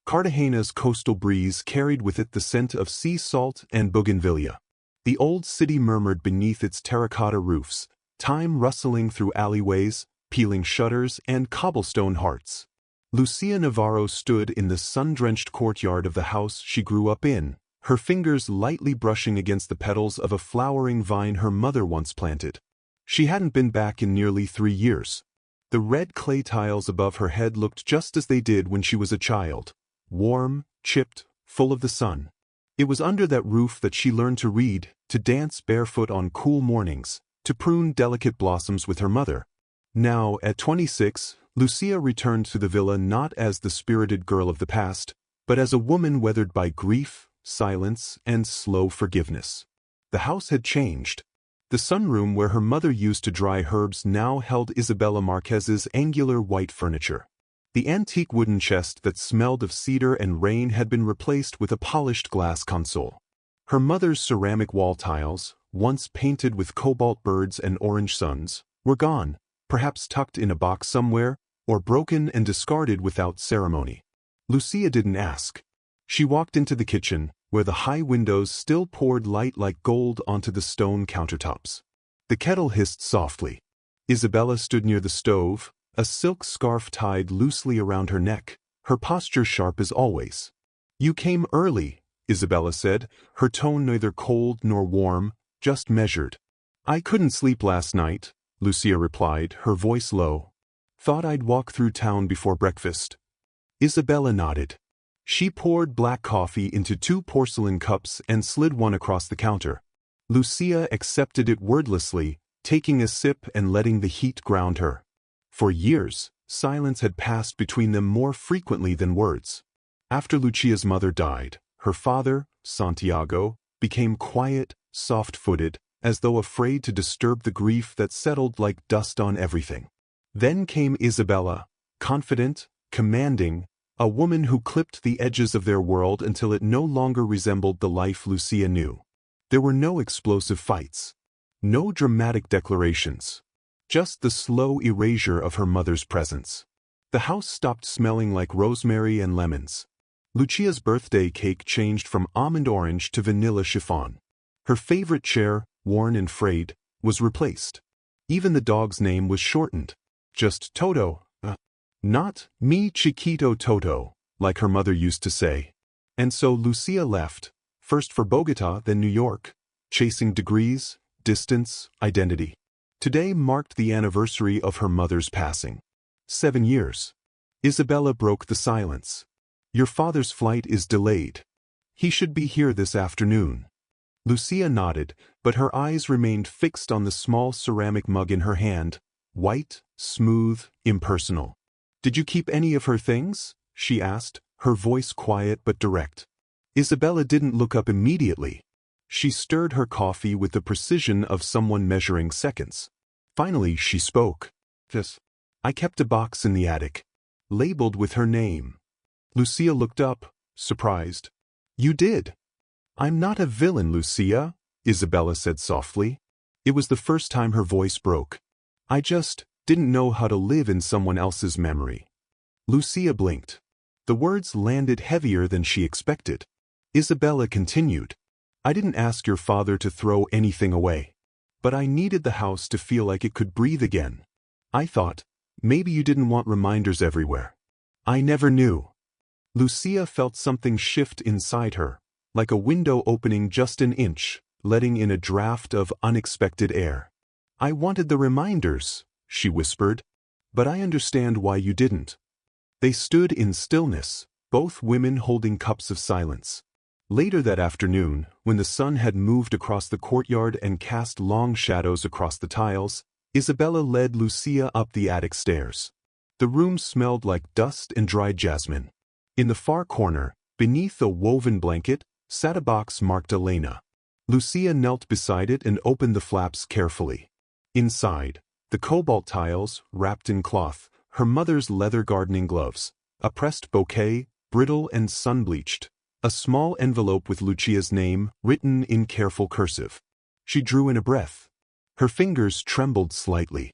Cartagena's coastal breeze carried with it the scent of sea salt and bougainvillea. The old city murmured beneath its terracotta roofs, time rustling through alleyways, peeling shutters and cobblestone hearts. Lucia Navarro stood in the sun-drenched courtyard of the house she grew up in, her fingers lightly brushing against the petals of a flowering vine her mother once planted. She hadn't been back in nearly 3 years. The red clay tiles above her head looked just as they did when she was a child, warm, chipped, full of the sun. It was under that roof that she learned to read, to dance barefoot on cool mornings, to prune delicate blossoms with her mother. Now, at 26, Lucia returned to the villa not as the spirited girl of the past, but as a woman weathered by grief, silence, and slow forgiveness. The house had changed. The sunroom where her mother used to dry herbs now held Isabella Marquez's angular white furniture. The antique wooden chest that smelled of cedar and rain had been replaced with a polished glass console. Her mother's ceramic wall tiles, once painted with cobalt birds and orange suns, were gone, perhaps tucked in a box somewhere, or broken and discarded without ceremony. Lucia didn't ask. She walked into the kitchen, where the high windows still poured light like gold onto the stone countertops. The kettle hissed softly. Isabella stood near the stove, a silk scarf tied loosely around her neck, her posture sharp as always. "You came early," Isabella said, her tone neither cold nor warm, just measured. "I couldn't sleep last night," Lucia replied, her voice low. "Thought I'd walk through town before breakfast." Isabella nodded. She poured black coffee into 2 porcelain cups and slid one across the counter. Lucia accepted it wordlessly, taking a sip and letting the heat ground her. For years, silence had passed between them more frequently than words. After Lucia's mother died, her father, Santiago, became quiet, soft-footed, as though afraid to disturb the grief that settled like dust on everything. Then came Isabella, confident, commanding, a woman who clipped the edges of their world until it no longer resembled the life Lucia knew. There were no explosive fights, no dramatic declarations, just the slow erasure of her mother's presence. The house stopped smelling like rosemary and lemons. Lucia's birthday cake changed from almond orange to vanilla chiffon. Her favorite chair, worn and frayed, was replaced. Even the dog's name was shortened. Just Toto. Not mi chiquito Toto, like her mother used to say. And so Lucia left, first for Bogota, then New York, chasing degrees, distance, identity. Today marked the anniversary of her mother's passing. 7 years. Isabella broke the silence. "Your father's flight is delayed. He should be here this afternoon." Lucia nodded, but her eyes remained fixed on the small ceramic mug in her hand, white, smooth, impersonal. "Did you keep any of her things?" she asked, her voice quiet but direct. Isabella didn't look up immediately. She stirred her coffee with the precision of someone measuring seconds. Finally she spoke. "Yes. I kept a box in the attic, labeled with her name." Lucia looked up, surprised. "You did?" "I'm not a villain, Lucia," Isabella said softly. It was the first time her voice broke. "I just didn't know how to live in someone else's memory." Lucia blinked. The words landed heavier than she expected. Isabella continued. "I didn't ask your father to throw anything away. But I needed the house to feel like it could breathe again. I thought, maybe you didn't want reminders everywhere. I never knew." Lucia felt something shift inside her, like a window opening just an inch, letting in a draft of unexpected air. "I wanted the reminders," she whispered. "But I understand why you didn't." They stood in stillness, both women holding cups of silence. Later that afternoon, when the sun had moved across the courtyard and cast long shadows across the tiles, Isabella led Lucia up the attic stairs. The room smelled like dust and dried jasmine. In the far corner, beneath a woven blanket, sat a box marked Elena. Lucia knelt beside it and opened the flaps carefully. Inside, the cobalt tiles, wrapped in cloth, her mother's leather gardening gloves, a pressed bouquet, brittle and sun-bleached, a small envelope with Lucia's name written in careful cursive. She drew in a breath. Her fingers trembled slightly.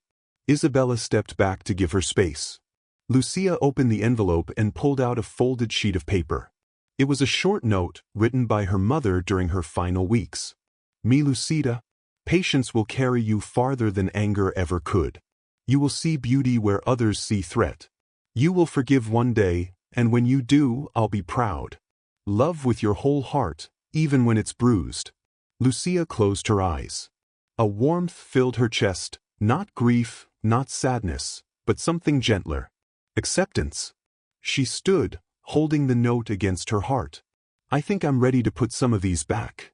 Isabella stepped back to give her space. Lucia opened the envelope and pulled out a folded sheet of paper. It was a short note written by her mother during her final weeks. "Me Lucida, patience will carry you farther than anger ever could. You will see beauty where others see threat. You will forgive one day, and when you do, I'll be proud. Love with your whole heart, even when it's bruised." Lucia closed her eyes. A warmth filled her chest, not grief, not sadness, but something gentler. Acceptance. She stood, holding the note against her heart. "I think I'm ready to put some of these back."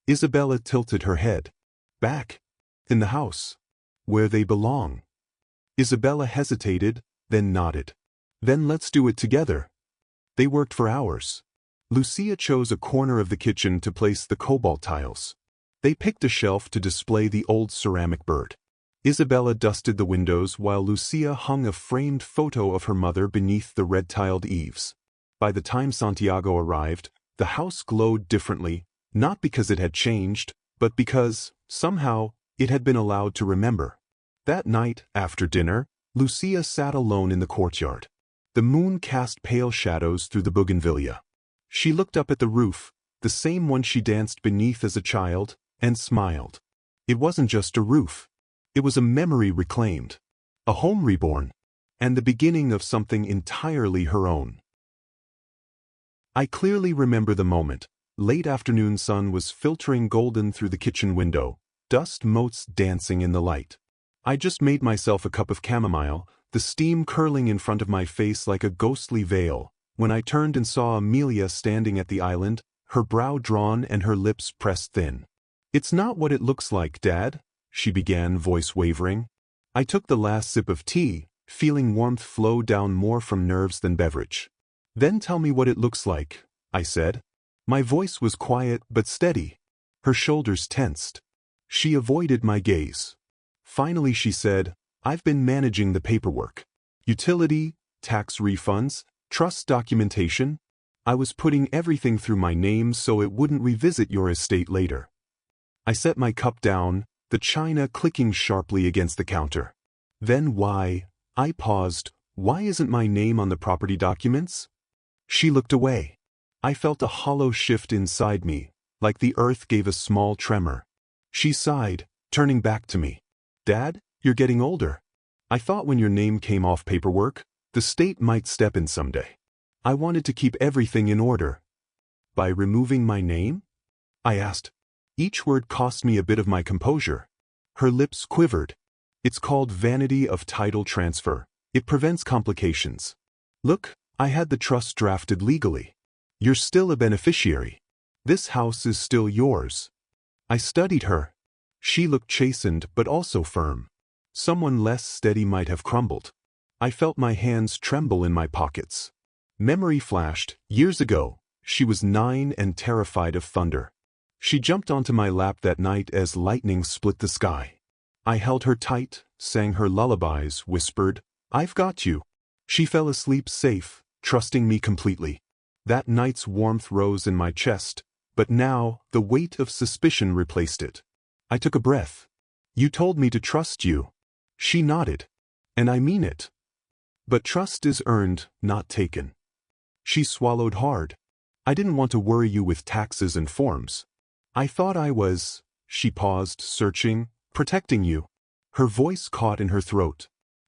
Isabella tilted her head. "Back? In the house? Where they belong?" Isabella hesitated, then nodded. "Then let's do it together." They worked for hours. Lucia chose a corner of the kitchen to place the cobalt tiles. They picked a shelf to display the old ceramic bird. Isabella dusted the windows while Lucia hung a framed photo of her mother beneath the red-tiled eaves. By the time Santiago arrived, the house glowed differently, not because it had changed, but because, somehow, it had been allowed to remember. That night, after dinner, Lucia sat alone in the courtyard. The moon cast pale shadows through the bougainvillea. She looked up at the roof, the same one she danced beneath as a child, and smiled. It wasn't just a roof. It was a memory reclaimed, a home reborn, and the beginning of something entirely her own. I clearly remember the moment. Late afternoon sun was filtering golden through the kitchen window, dust motes dancing in the light. I just made myself a cup of chamomile, the steam curling in front of my face like a ghostly veil, when I turned and saw Amelia standing at the island, her brow drawn and her lips pressed thin. "It's not what it looks like, Dad," she began, voice wavering. I took the last sip of tea, feeling warmth flow down more from nerves than beverage. "Then tell me what it looks like," I said. My voice was quiet but steady. Her shoulders tensed. She avoided my gaze. Finally she said, "I've been managing the paperwork. Utility, tax refunds, trust documentation. I was putting everything through my name so it wouldn't revisit your estate later." I set my cup down, the china clicking sharply against the counter. "Then why?" I paused. "Why isn't my name on the property documents?" She looked away. I felt a hollow shift inside me, like the earth gave a small tremor. She sighed, turning back to me. "Dad, you're getting older. I thought when your name came off paperwork, the state might step in someday. I wanted to keep everything in order." "By removing my name?" I asked. Each word cost me a bit of my composure. Her lips quivered. "It's called vanity of title transfer. It prevents complications. Look, I had the trust drafted legally. You're still a beneficiary. This house is still yours." I studied her. She looked chastened but also firm. Someone less steady might have crumbled. I felt my hands tremble in my pockets. Memory flashed. Years ago, she was 9 and terrified of thunder. She jumped onto my lap that night as lightning split the sky. I held her tight, sang her lullabies, whispered, "I've got you." She fell asleep safe, trusting me completely. That night's warmth rose in my chest, but now the weight of suspicion replaced it. I took a breath. "You told me to trust you." She nodded. "And I mean it. But trust is earned, not taken." She swallowed hard. "I didn't want to worry you with taxes and forms. I thought I was," she paused, searching, "protecting you." Her voice caught in her throat.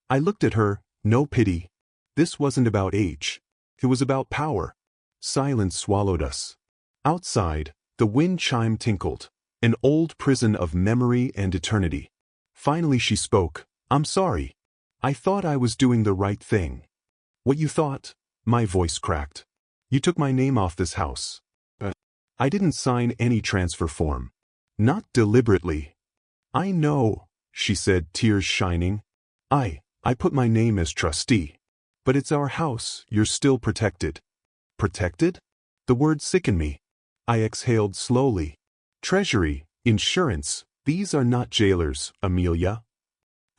I looked at her, no pity. This wasn't about age. It was about power. Silence swallowed us. Outside, the wind chime tinkled, an old prison of memory and eternity. Finally she spoke. "I'm sorry. I thought I was doing the right thing." "What you thought?" My voice cracked. "You took my name off this house. But I didn't sign any transfer form. Not deliberately." "I know," she said, tears shining. I put my name as trustee. But it's our house, you're still protected." "Protected?" The word sickened me. I exhaled slowly. "Treasury, insurance, these are not jailers, Amelia."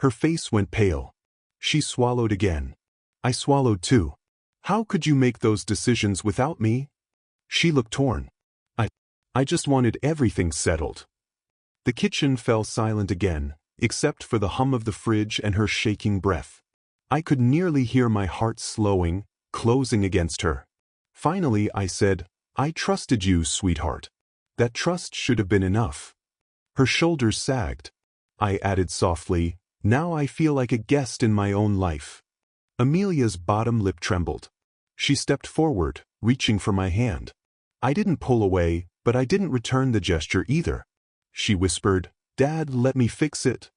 Her face went pale. She swallowed again. I swallowed too. "How could you make those decisions without me?" She looked torn. I just wanted everything settled." The kitchen fell silent again, except for the hum of the fridge and her shaking breath. I could nearly hear my heart slowing, closing against her. Finally I said, "I trusted you, sweetheart. That trust should have been enough." Her shoulders sagged. I added softly, "Now I feel like a guest in my own life." Amelia's bottom lip trembled. She stepped forward, reaching for my hand. I didn't pull away, but I didn't return the gesture either. She whispered, "Dad, let me fix it."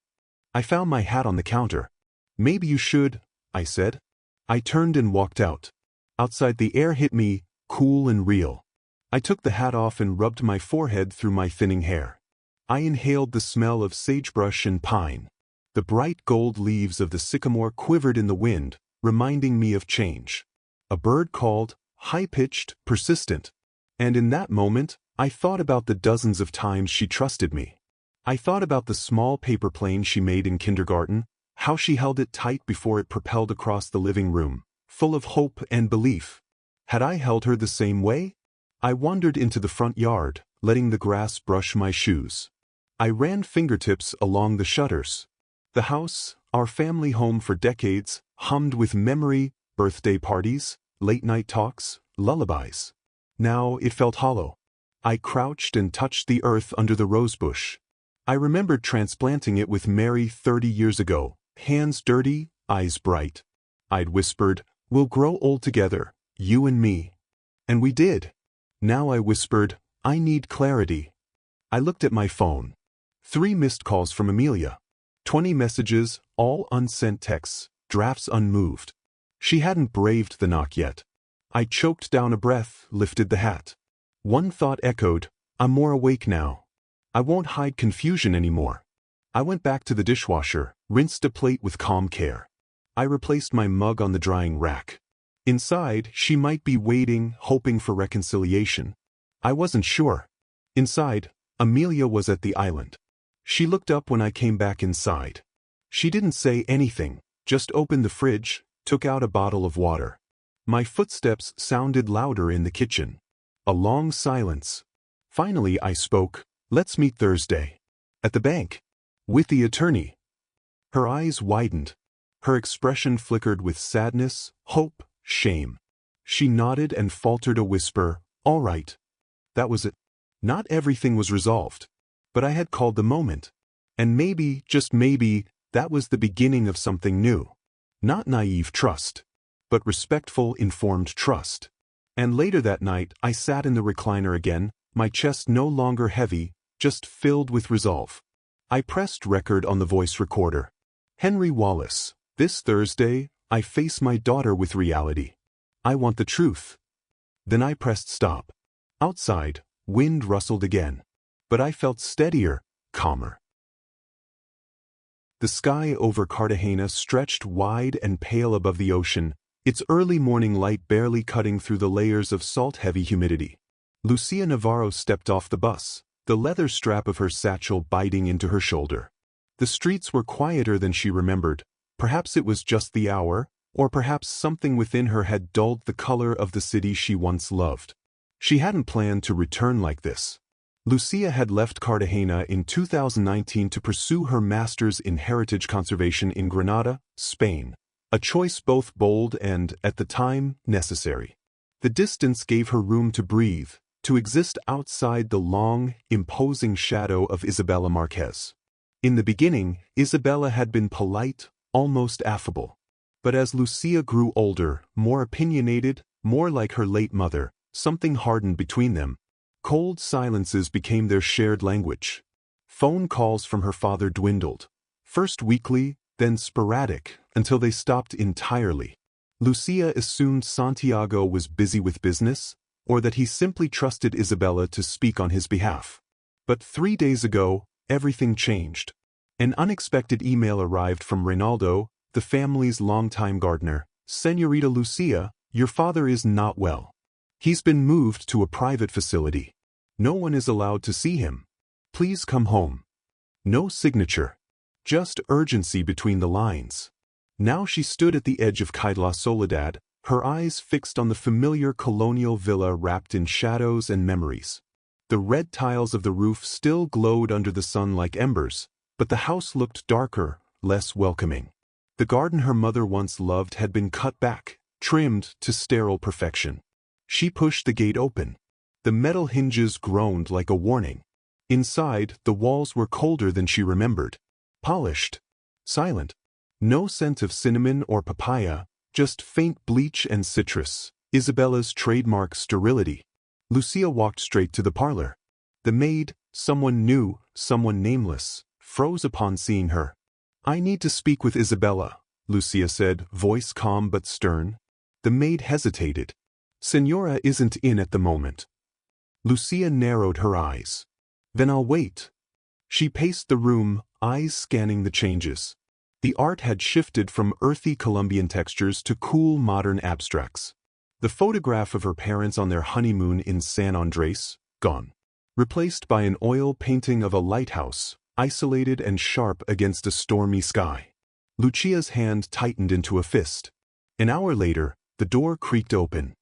I found my hat on the counter. "Maybe you should," I said. I turned and walked out. Outside the air hit me, cool and real. I took the hat off and rubbed my forehead through my thinning hair. I inhaled the smell of sagebrush and pine. The bright gold leaves of the sycamore quivered in the wind, reminding me of change. A bird called, high-pitched, persistent. And in that moment, I thought about the dozens of times she trusted me. I thought about the small paper plane she made in kindergarten, how she held it tight before it propelled across the living room, full of hope and belief. Had I held her the same way? I wandered into the front yard, letting the grass brush my shoes. I ran fingertips along the shutters. The house, our family home for decades, hummed with memory, birthday parties, late-night talks, lullabies. Now it felt hollow. I crouched and touched the earth under the rosebush. I remembered transplanting it with Mary 30 years ago, hands dirty, eyes bright. I'd whispered, "We'll grow old together, you and me." And we did. Now I whispered, "I need clarity." I looked at my phone. 3 missed calls from Amelia. 20 messages, all unsent texts, drafts unmoved. She hadn't braved the knock yet. I choked down a breath, lifted the hat. One thought echoed, "I'm more awake now. I won't hide confusion anymore." I went back to the dishwasher, rinsed a plate with calm care. I replaced my mug on the drying rack. Inside, she might be waiting, hoping for reconciliation. I wasn't sure. Inside, Amelia was at the island. She looked up when I came back inside. She didn't say anything, just opened the fridge, took out a bottle of water. My footsteps sounded louder in the kitchen. A long silence. Finally I spoke, "Let's meet Thursday. At the bank. With the attorney." Her eyes widened. Her expression flickered with sadness, hope, shame. She nodded and faltered a whisper, "All right." That was it. Not everything was resolved. But I had called the moment. And maybe, just maybe, that was the beginning of something new. Not naive trust, but respectful, informed trust. And later that night, I sat in the recliner again, my chest no longer heavy, just filled with resolve. I pressed record on the voice recorder. "Henry Wallace, this Thursday, I face my daughter with reality. I want the truth." Then I pressed stop. Outside, wind rustled again. But I felt steadier, calmer. The sky over Cartagena stretched wide and pale above the ocean, its early morning light barely cutting through the layers of salt-heavy humidity. Lucia Navarro stepped off the bus, the leather strap of her satchel biting into her shoulder. The streets were quieter than she remembered. Perhaps it was just the hour, or perhaps something within her had dulled the color of the city she once loved. She hadn't planned to return like this. Lucia had left Cartagena in 2019 to pursue her master's in heritage conservation in Granada, Spain, a choice both bold and, at the time, necessary. The distance gave her room to breathe, to exist outside the long, imposing shadow of Isabella Marquez. In the beginning, Isabella had been polite, almost affable. But as Lucia grew older, more opinionated, more like her late mother, something hardened between them. Cold silences became their shared language. Phone calls from her father dwindled. First weekly, then sporadic, until they stopped entirely. Lucia assumed Santiago was busy with business, or that he simply trusted Isabella to speak on his behalf. But 3 days ago, everything changed. An unexpected email arrived from Reynaldo, the family's longtime gardener. "Señorita Lucia, your father is not well. He's been moved to a private facility. No one is allowed to see him. Please come home." No signature. Just urgency between the lines. Now she stood at the edge of Calle La Soledad, her eyes fixed on the familiar colonial villa wrapped in shadows and memories. The red tiles of the roof still glowed under the sun like embers, but the house looked darker, less welcoming. The garden her mother once loved had been cut back, trimmed to sterile perfection. She pushed the gate open. The metal hinges groaned like a warning. Inside, the walls were colder than she remembered. Polished. Silent. No scent of cinnamon or papaya, just faint bleach and citrus, Isabella's trademark sterility. Lucia walked straight to the parlor. The maid, someone new, someone nameless, froze upon seeing her. "I need to speak with Isabella," Lucia said, voice calm but stern. The maid hesitated. "Senora isn't in at the moment." Lucia narrowed her eyes. "Then I'll wait." She paced the room, eyes scanning the changes. The art had shifted from earthy Colombian textures to cool modern abstracts. The photograph of her parents on their honeymoon in San Andres, gone. Replaced by an oil painting of a lighthouse, isolated and sharp against a stormy sky. Lucia's hand tightened into a fist. An hour later, the door creaked open.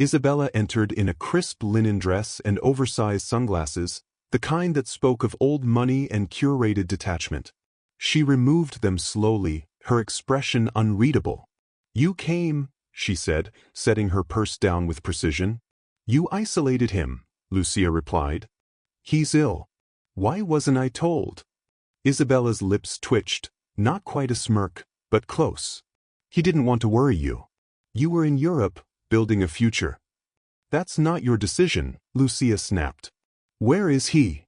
Isabella entered in a crisp linen dress and oversized sunglasses, the kind that spoke of old money and curated detachment. She removed them slowly, her expression unreadable. "You came," she said, setting her purse down with precision. "You isolated him," Lucia replied. "He's ill. Why wasn't I told?" Isabella's lips twitched, not quite a smirk, but close. "He didn't want to worry you. You were in Europe, building a future." "That's not your decision," Lucia snapped. "Where is he?"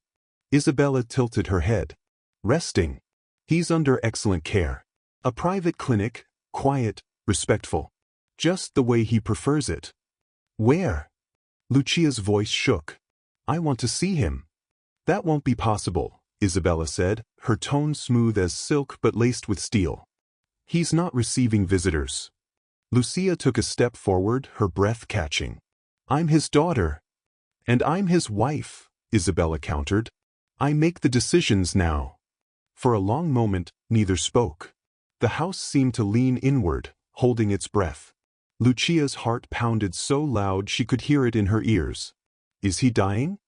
Isabella tilted her head. "Resting. He's under excellent care. A private clinic, quiet, respectful. Just the way he prefers it." "Where?" Lucia's voice shook. "I want to see him." "That won't be possible," Isabella said, her tone smooth as silk but laced with steel. "He's not receiving visitors." Lucia took a step forward, her breath catching. "I'm his daughter." "And I'm his wife," Isabella countered. "I make the decisions now." For a long moment, neither spoke. The house seemed to lean inward, holding its breath. Lucia's heart pounded so loud she could hear it in her ears. "Is he dying?"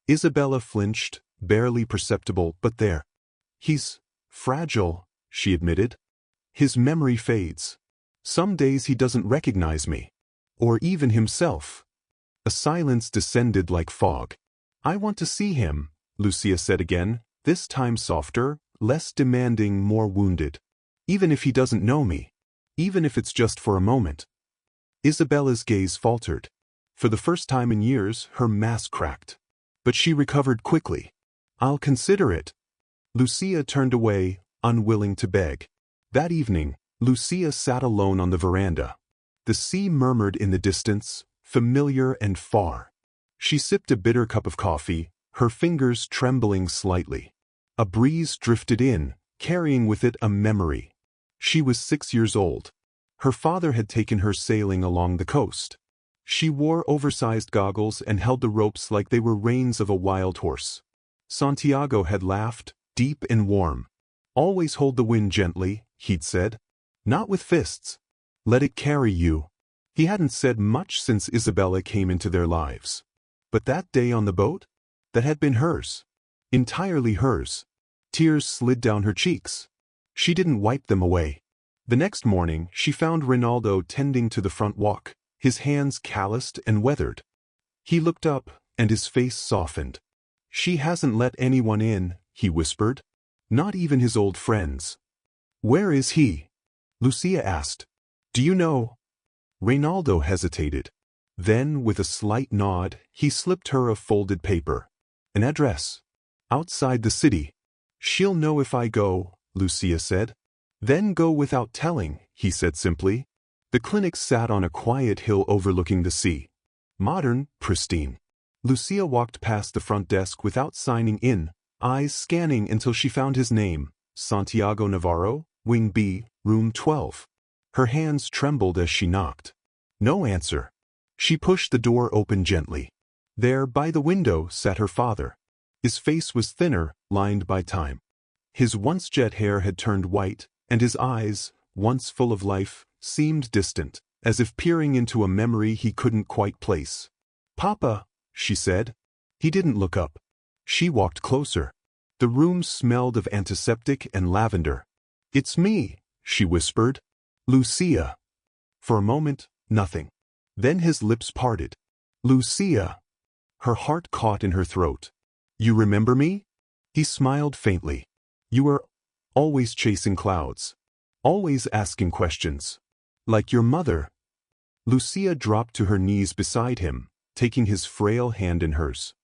Isabella flinched, barely perceptible, but there. "He's fragile," she admitted. "His memory fades. Some days he doesn't recognize me. Or even himself." A silence descended like fog. "I want to see him," Lucia said again, this time softer, less demanding, more wounded. "Even if he doesn't know me. Even if it's just for a moment." Isabella's gaze faltered. For the first time in years, her mask cracked. But she recovered quickly. "I'll consider it." Lucia turned away, unwilling to beg. That evening, Lucia sat alone on the veranda. The sea murmured in the distance, familiar and far. She sipped a bitter cup of coffee, her fingers trembling slightly. A breeze drifted in, carrying with it a memory. She was 6 years old. Her father had taken her sailing along the coast. She wore oversized goggles and held the ropes like they were reins of a wild horse. Santiago had laughed, deep and warm. "Always hold the wind gently," he'd said. "Not with fists. Let it carry you." He hadn't said much since Isabella came into their lives. But that day on the boat? That had been hers. Entirely hers. Tears slid down her cheeks. She didn't wipe them away. The next morning, she found Rinaldo tending to the front walk, his hands calloused and weathered. He looked up, and his face softened. "She hasn't let anyone in," he whispered. "Not even his old friends." "Where is he?" Lucia asked. "Do you know?" Rinaldo hesitated. Then, with a slight nod, he slipped her a folded paper. "An address. Outside the city." "She'll know if I go," Lucia said. "Then go without telling," he said simply. The clinic sat on a quiet hill overlooking the sea. Modern, pristine. Lucia walked past the front desk without signing in, eyes scanning until she found his name, Santiago Navarro, Wing B, Room 12. Her hands trembled as she knocked. No answer. She pushed the door open gently. There, by the window, sat her father. His face was thinner, lined by time. His once jet hair had turned white, and his eyes, once full of life, seemed distant, as if peering into a memory he couldn't quite place. "Papa," she said. He didn't look up. She walked closer. The room smelled of antiseptic and lavender. "It's me," she whispered. Lucia. For a moment, nothing. Then his lips parted. Lucia. Her heart caught in her throat. You remember me? He smiled faintly. You were always chasing clouds. Always asking questions. Like your mother. Lucia dropped to her knees beside him, taking his frail hand in hers.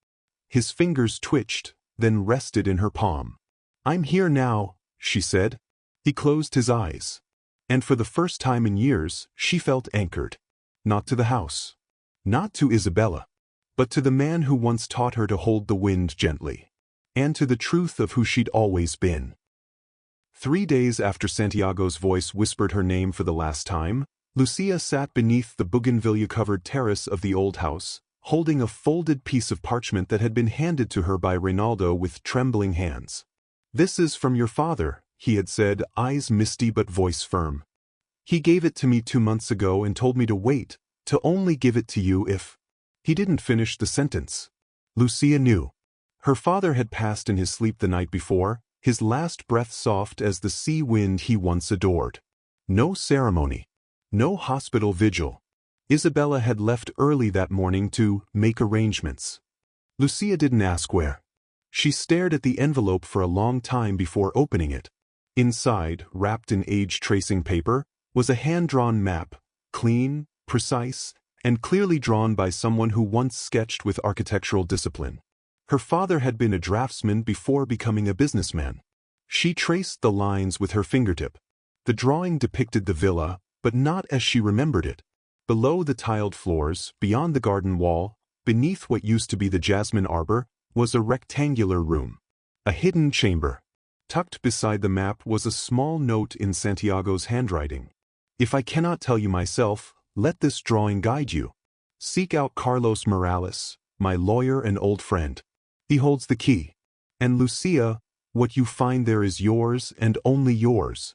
His fingers twitched, then rested in her palm. I'm here now, she said. He closed his eyes. And for the first time in years, she felt anchored. Not to the house. Not to Isabella. But to the man who once taught her to hold the wind gently. And to the truth of who she'd always been. 3 days after Santiago's voice whispered her name for the last time, Lucia sat beneath the bougainvillea-covered terrace of the old house, holding a folded piece of parchment that had been handed to her by Reynaldo with trembling hands. This is from your father, he had said, eyes misty but voice firm. He gave it to me 2 months ago and told me to wait, to only give it to you if... He didn't finish the sentence. Lucia knew. Her father had passed in his sleep the night before, his last breath soft as the sea wind he once adored. No ceremony. No hospital vigil. Isabella had left early that morning to make arrangements. Lucia didn't ask where. She stared at the envelope for a long time before opening it. Inside, wrapped in age-tracing paper, was a hand-drawn map, clean, precise, and clearly drawn by someone who once sketched with architectural discipline. Her father had been a draftsman before becoming a businessman. She traced the lines with her fingertip. The drawing depicted the villa, but not as she remembered it. Below the tiled floors, beyond the garden wall, beneath what used to be the jasmine arbor, was a rectangular room. A hidden chamber. Tucked beside the map was a small note in Santiago's handwriting. If I cannot tell you myself, let this drawing guide you. Seek out Carlos Morales, my lawyer and old friend. He holds the key. And Lucia, what you find there is yours and only yours.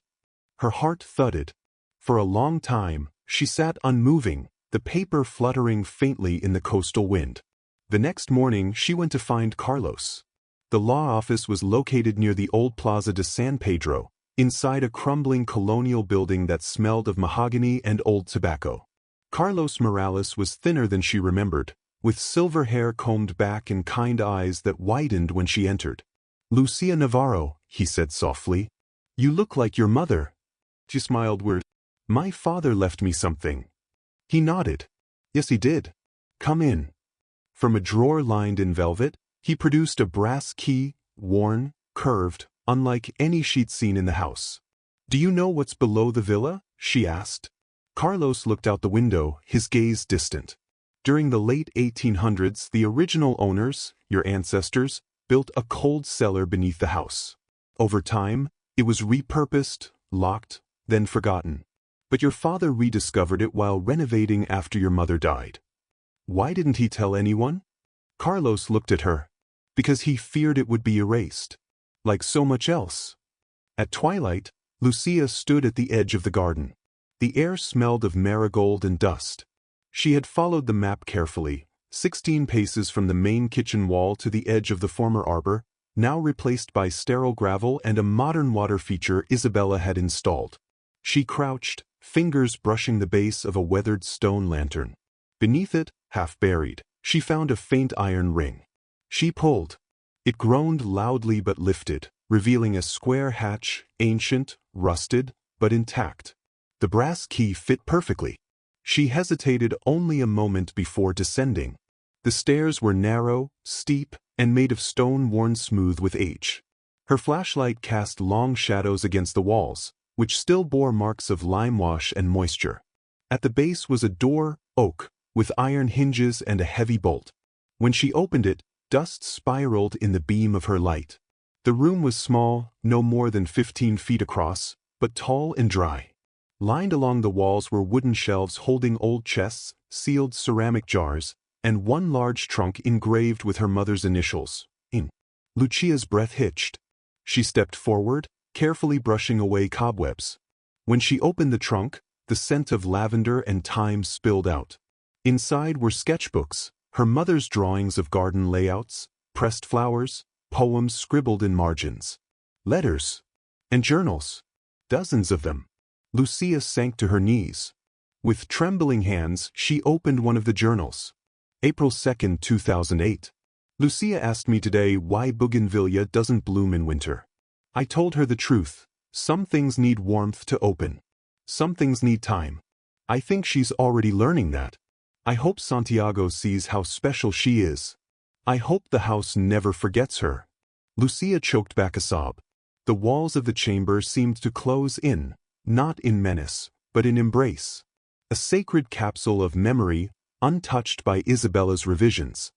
Her heart thudded. For a long time, she sat unmoving, the paper fluttering faintly in the coastal wind. The next morning, she went to find Carlos. The law office was located near the old Plaza de San Pedro, inside a crumbling colonial building that smelled of mahogany and old tobacco. Carlos Morales was thinner than she remembered, with silver hair combed back and kind eyes that widened when she entered. Lucia Navarro, he said softly. You look like your mother. She smiled weirdly. My father left me something. He nodded. Yes, he did. Come in. From a drawer lined in velvet, he produced a brass key, worn, curved, unlike any she'd seen in the house. Do you know what's below the villa? She asked. Carlos looked out the window, his gaze distant. During the late 1800s, the original owners, your ancestors, built a cold cellar beneath the house. Over time, it was repurposed, locked, then forgotten. But your father rediscovered it while renovating after your mother died. Why didn't he tell anyone? Carlos looked at her. Because he feared it would be erased. Like so much else. At twilight, Lucia stood at the edge of the garden. The air smelled of marigold and dust. She had followed the map carefully, 16 paces from the main kitchen wall to the edge of the former arbor, now replaced by sterile gravel and a modern water feature Isabella had installed. She crouched, fingers brushing the base of a weathered stone lantern. Beneath it, half buried, she found a faint iron ring. She pulled. It groaned loudly but lifted, revealing a square hatch, ancient, rusted, but intact. The brass key fit perfectly. She hesitated only a moment before descending. The stairs were narrow, steep, and made of stone worn smooth with age. Her flashlight cast long shadows against the walls, which still bore marks of lime wash and moisture. At the base was a door, oak, with iron hinges and a heavy bolt. When she opened it, dust spiraled in the beam of her light. The room was small, no more than 15 feet across, but tall and dry. Lined along the walls were wooden shelves holding old chests, sealed ceramic jars, and one large trunk engraved with her mother's initials, in. Lucia's breath hitched. She stepped forward, carefully brushing away cobwebs. When she opened the trunk, the scent of lavender and thyme spilled out. Inside were sketchbooks, her mother's drawings of garden layouts, pressed flowers, poems scribbled in margins. Letters. And journals. Dozens of them. Lucia sank to her knees. With trembling hands, she opened one of the journals. April 2, 2008. Lucia asked me today why bougainvillea doesn't bloom in winter. I told her the truth. Some things need warmth to open. Some things need time. I think she's already learning that. I hope Santiago sees how special she is. I hope the house never forgets her. Lucia choked back a sob. The walls of the chamber seemed to close in, not in menace, but in embrace. A sacred capsule of memory, untouched by Isabella's revisions.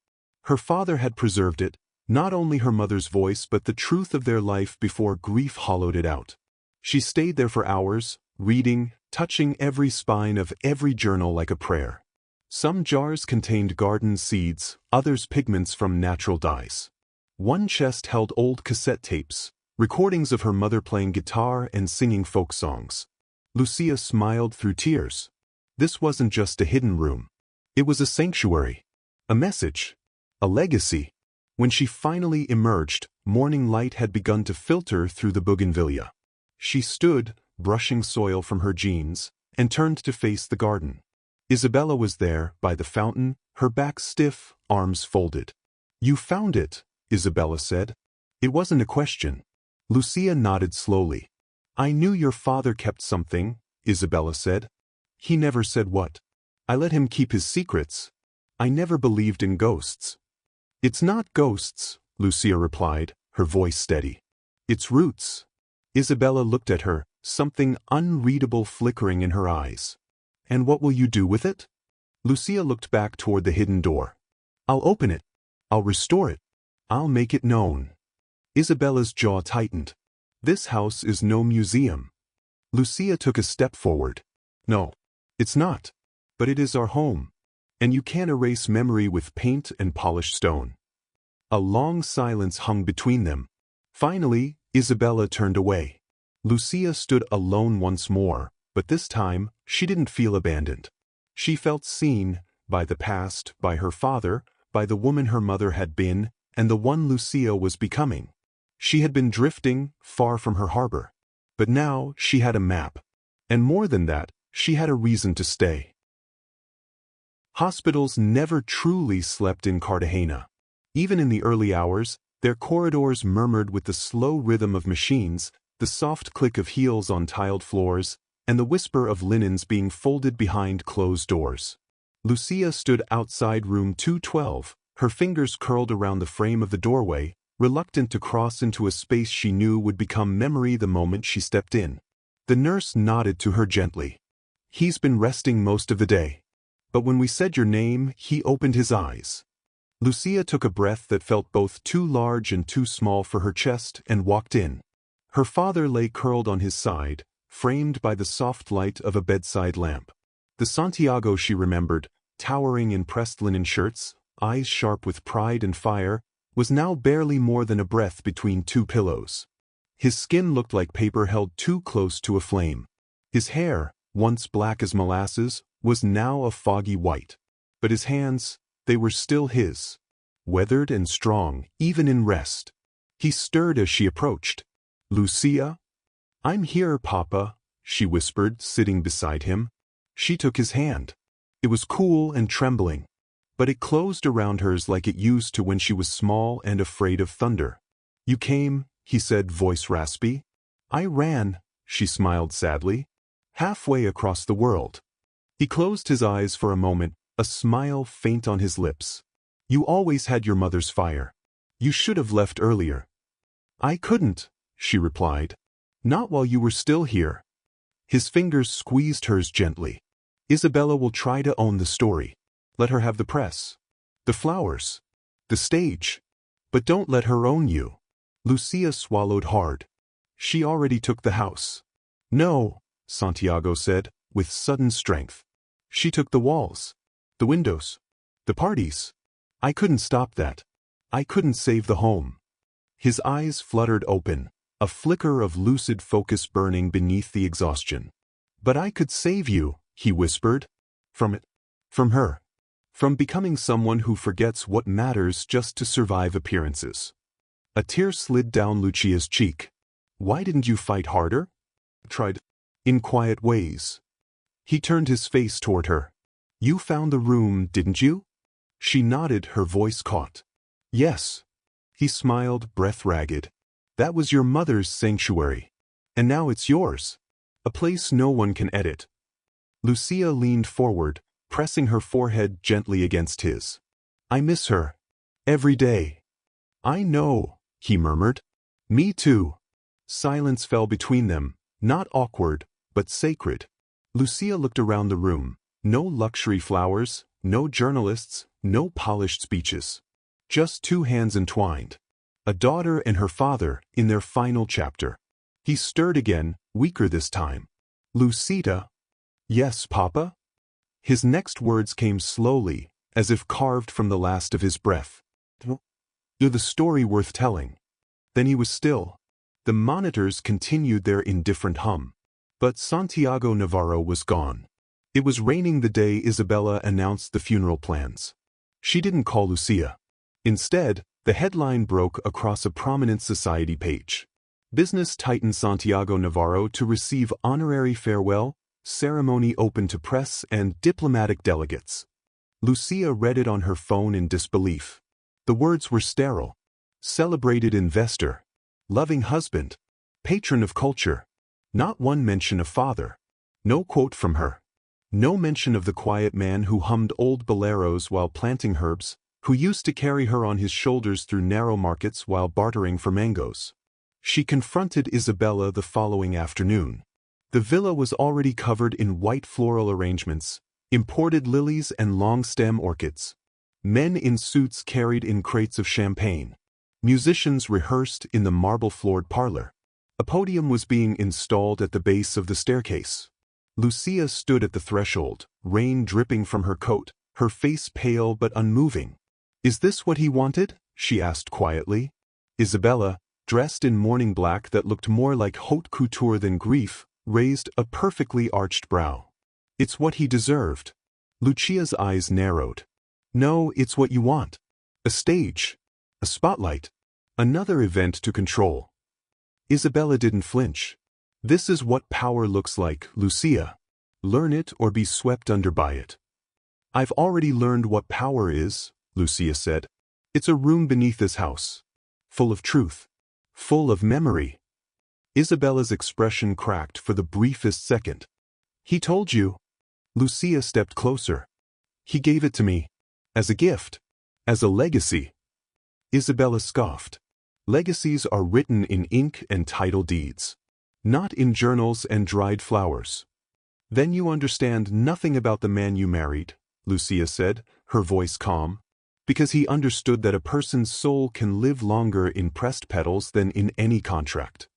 Her father had preserved it, not only her mother's voice but the truth of their life before grief hollowed it out. She stayed there for hours, reading, touching every spine of every journal like a prayer. Some jars contained garden seeds, others pigments from natural dyes. One chest held old cassette tapes, recordings of her mother playing guitar and singing folk songs. Lucia smiled through tears. This wasn't just a hidden room. It was a sanctuary. A message. A legacy. When she finally emerged, morning light had begun to filter through the bougainvillea. She stood, brushing soil from her jeans, and turned to face the garden. Isabella was there, by the fountain, her back stiff, arms folded. "You found it," Isabella said. It wasn't a question. Lucia nodded slowly. "I knew your father kept something," Isabella said. "He never said what. I let him keep his secrets. I never believed in ghosts." "It's not ghosts," Lucia replied, her voice steady. "It's roots." Isabella looked at her, something unreadable flickering in her eyes. "And what will you do with it?" Lucia looked back toward the hidden door. "I'll open it. I'll restore it. I'll make it known." Isabella's jaw tightened. "This house is no museum." Lucia took a step forward. "No, it's not. But it is our home. And you can't erase memory with paint and polished stone." A long silence hung between them. Finally, Isabella turned away. Lucia stood alone once more, but this time, she didn't feel abandoned. She felt seen, by the past, by her father, by the woman her mother had been, and the one Lucia was becoming. She had been drifting, far from her harbor. But now, she had a map. And more than that, she had a reason to stay. Hospitals never truly slept in Cartagena. Even in the early hours, their corridors murmured with the slow rhythm of machines, the soft click of heels on tiled floors, and the whisper of linens being folded behind closed doors. Lucia stood outside room 212, her fingers curled around the frame of the doorway, reluctant to cross into a space she knew would become memory the moment she stepped in. The nurse nodded to her gently. "He's been resting most of the day. But when we said your name, he opened his eyes." Lucia took a breath that felt both too large and too small for her chest and walked in. Her father lay curled on his side, framed by the soft light of a bedside lamp. The Santiago she remembered, towering in pressed linen shirts, eyes sharp with pride and fire, was now barely more than a breath between two pillows. His skin looked like paper held too close to a flame. His hair, once black as molasses, was now a foggy white. But his hands, they were still his. Weathered and strong, even in rest. He stirred as she approached. "Lucia?" "I'm here, Papa," she whispered, sitting beside him. She took his hand. It was cool and trembling, but it closed around hers like it used to when she was small and afraid of thunder. "You came," he said, voice raspy. "I ran," she smiled sadly. "Halfway across the world." He closed his eyes for a moment, a smile faint on his lips. "You always had your mother's fire. You should have left earlier." "I couldn't," she replied. "Not while you were still here." His fingers squeezed hers gently. "Isabella will try to own the story. Let her have the press. The flowers. The stage. But don't let her own you." Lucia swallowed hard. She already took the house. "No," Santiago said, with sudden strength. "She took the walls. The windows. The parties. I couldn't stop that. I couldn't save the home." His eyes fluttered open, a flicker of lucid focus burning beneath the exhaustion. "But I could save you," he whispered. "From it. From her. From becoming someone who forgets what matters just to survive appearances." A tear slid down Lucia's cheek. "Why didn't you fight harder?" "Tried. in quiet ways. He turned his face toward her. You found the room, didn't you? She nodded, her voice caught. Yes. He smiled, breath ragged. That was your mother's sanctuary. And now it's yours. A place no one can edit. Lucia leaned forward, pressing her forehead gently against his. I miss her. Every day. I know, he murmured. Me too. Silence fell between them, not awkward, but sacred. Lucia looked around the room. No luxury flowers, no journalists, no polished speeches. Just two hands entwined. A daughter and her father in their final chapter. He stirred again, weaker this time. Lucita? Yes, Papa? His next words came slowly, as if carved from the last of his breath. You're the story worth telling. Then he was still. The monitors continued their indifferent hum. But Santiago Navarro was gone. It was raining the day Isabella announced the funeral plans. She didn't call Lucia. Instead, the headline broke across a prominent society page. Business titan Santiago Navarro to receive honorary farewell, ceremony open to press and diplomatic delegates. Lucia read it on her phone in disbelief. The words were sterile. Celebrated investor. Loving husband. Patron of culture. Not one mention of father. No quote from her. No mention of the quiet man who hummed old boleros while planting herbs, who used to carry her on his shoulders through narrow markets while bartering for mangoes. She confronted Isabella the following afternoon. The villa was already covered in white floral arrangements, imported lilies and long-stem orchids. Men in suits carried in crates of champagne. Musicians rehearsed in the marble-floored parlor. A podium was being installed at the base of the staircase. Lucia stood at the threshold, rain dripping from her coat, her face pale but unmoving. Is this what he wanted? She asked quietly. Isabella, dressed in mourning black that looked more like haute couture than grief, raised a perfectly arched brow. It's what he deserved. Lucia's eyes narrowed. No, it's what you want. A stage. A spotlight. Another event to control. Isabella didn't flinch. This is what power looks like, Lucia. Learn it or be swept under by it. I've already learned what power is, Lucia said. It's a room beneath this house. Full of truth. Full of memory. Isabella's expression cracked for the briefest second. He told you. Lucia stepped closer. He gave it to me. As a gift. As a legacy. Isabella scoffed. Legacies are written in ink and title deeds. Not in journals and dried flowers. Then you understand nothing about the man you married, Lucia said, her voice calm. Because he understood that a person's soul can live longer in pressed petals than in any contract.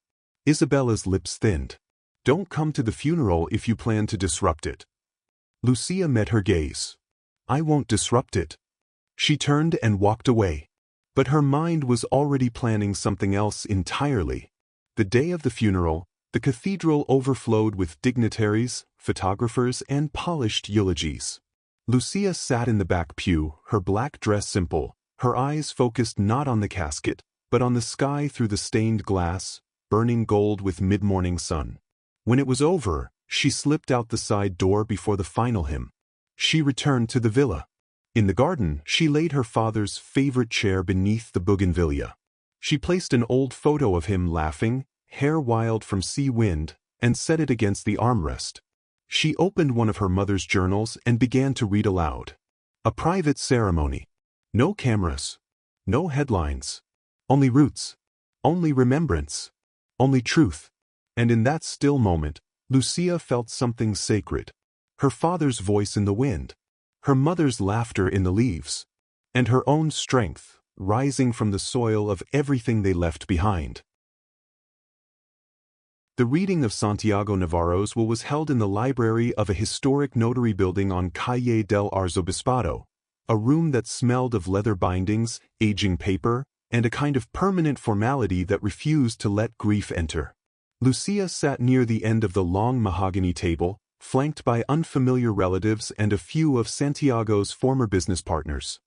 Isabella's lips thinned. Don't come to the funeral if you plan to disrupt it. Lucia met her gaze. I won't disrupt it. She turned and walked away. But her mind was already planning something else entirely. The day of the funeral, the cathedral overflowed with dignitaries, photographers, and polished eulogies. Lucia sat in the back pew, her black dress simple, her eyes focused not on the casket, but on the sky through the stained glass, burning gold with mid-morning sun. When it was over, she slipped out the side door before the final hymn. She returned to the villa. In the garden, she laid her father's favorite chair beneath the bougainvillea. She placed an old photo of him laughing, hair wild from sea wind, and set it against the armrest. She opened one of her mother's journals and began to read aloud. A private ceremony. No cameras. No headlines. Only roots. Only remembrance. Only truth. And in that still moment, Lucia felt something sacred. Her father's voice in the wind. Her mother's laughter in the leaves. And her own strength, rising from the soil of everything they left behind. The reading of Santiago Navarro's will was held in the library of a historic notary building on Calle del Arzobispado, a room that smelled of leather bindings, aging paper, and a kind of permanent formality that refused to let grief enter. Lucia sat near the end of the long mahogany table, flanked by unfamiliar relatives and a few of Santiago's former business partners.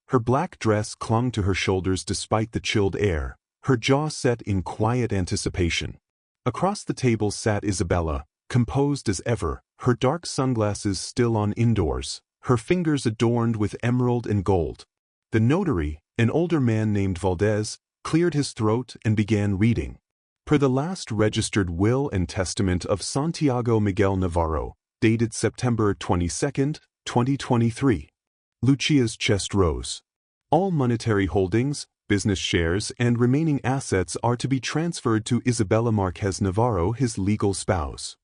Her black dress clung to her shoulders despite the chilled air, her jaw set in quiet anticipation. Across the table sat Isabella, composed as ever, her dark sunglasses still on indoors, her fingers adorned with emerald and gold. The notary, an older man named Valdez, cleared his throat and began reading. Per the last registered will and testament of Santiago Miguel Navarro, dated September 22, 2023. Lucia's chest rose. All monetary holdings, business shares, and remaining assets are to be transferred to Isabella Marquez Navarro, his legal spouse.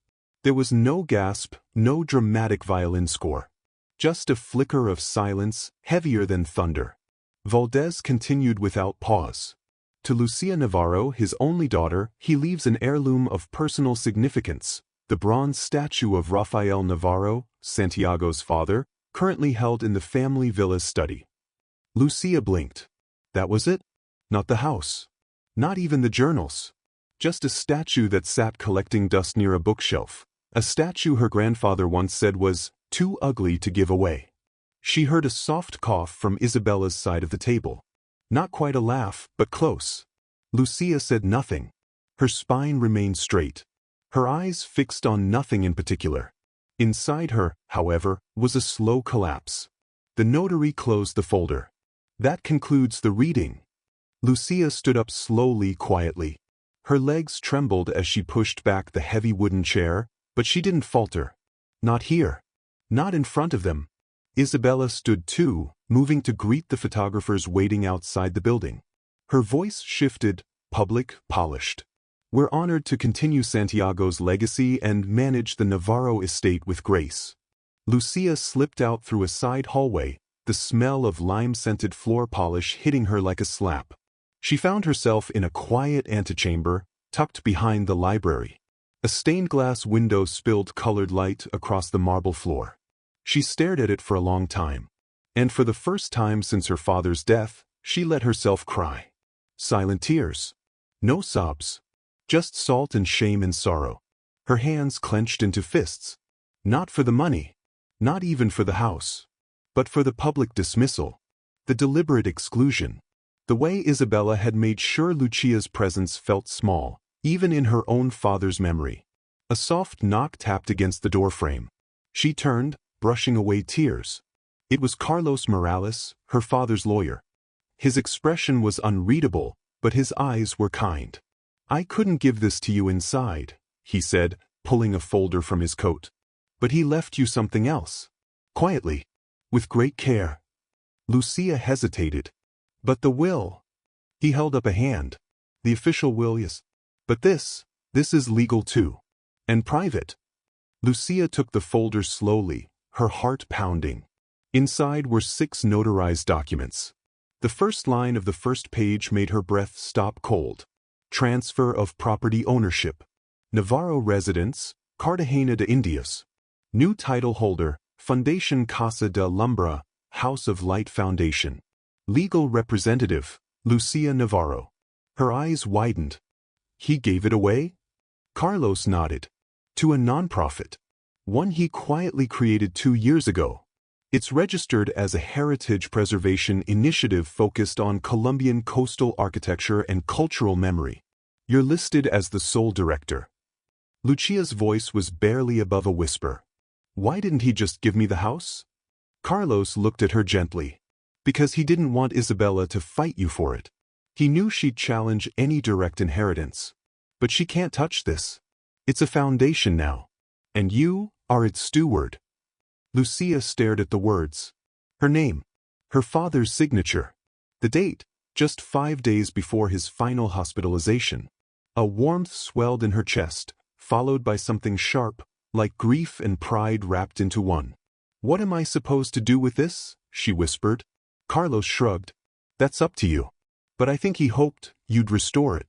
There was no gasp, no dramatic violin score. Just a flicker of silence, heavier than thunder. Valdez continued without pause. To Lucia Navarro, his only daughter, he leaves an heirloom of personal significance, the bronze statue of Rafael Navarro, Santiago's father, currently held in the family villa's study. Lucia blinked. That was it? Not the house. Not even the journals. Just a statue that sat collecting dust near a bookshelf. A statue her grandfather once said was too ugly to give away. She heard a soft cough from Isabella's side of the table. Not quite a laugh, but close. Lucia said nothing. Her spine remained straight. Her eyes fixed on nothing in particular. Inside her, however, was a slow collapse. The notary closed the folder. That concludes the reading. Lucia stood up slowly, quietly. Her legs trembled as she pushed back the heavy wooden chair, but she didn't falter. Not here. Not in front of them. Isabella stood too, moving to greet the photographers waiting outside the building. Her voice shifted, public, polished. We're honored to continue Santiago's legacy and manage the Navarro estate with grace. Lucia slipped out through a side hallway, the smell of lime-scented floor polish hitting her like a slap. She found herself in a quiet antechamber, tucked behind the library. A stained glass window spilled colored light across the marble floor. She stared at it for a long time. And for the first time since her father's death, she let herself cry. Silent tears. No sobs. Just salt and shame and sorrow. Her hands clenched into fists. Not for the money. Not even for the house. But for the public dismissal. The deliberate exclusion. The way Isabella had made sure Lucia's presence felt small, even in her own father's memory. A soft knock tapped against the doorframe. She turned, brushing away tears. It was Carlos Morales, her father's lawyer. His expression was unreadable, but his eyes were kind. I couldn't give this to you inside, he said, pulling a folder from his coat. But he left you something else. Quietly. With great care. Lucia hesitated. But the will. He held up a hand. The official will, yes. But this is legal too. And private. Lucia took the folder slowly, her heart pounding. Inside were 6 notarized documents. The first line of the first page made her breath stop cold. Transfer of property ownership. Navarro residence, Cartagena de Indias. New title holder, Fundación Casa de Lumbra, House of Light Foundation. Legal representative, Lucia Navarro. Her eyes widened. He gave it away? Carlos nodded. To a nonprofit. One he quietly created 2 years ago. It's registered as a heritage preservation initiative focused on Colombian coastal architecture and cultural memory. You're listed as the sole director. Lucia's voice was barely above a whisper. Why didn't he just give me the house? Carlos looked at her gently. Because he didn't want Isabella to fight you for it. He knew she'd challenge any direct inheritance. But she can't touch this. It's a foundation now. And you are its steward. Lucia stared at the words. Her name. Her father's signature. The date, just 5 days before his final hospitalization. A warmth swelled in her chest, followed by something sharp, like grief and pride wrapped into one. What am I supposed to do with this? She whispered. Carlos shrugged. That's up to you. But I think he hoped you'd restore it.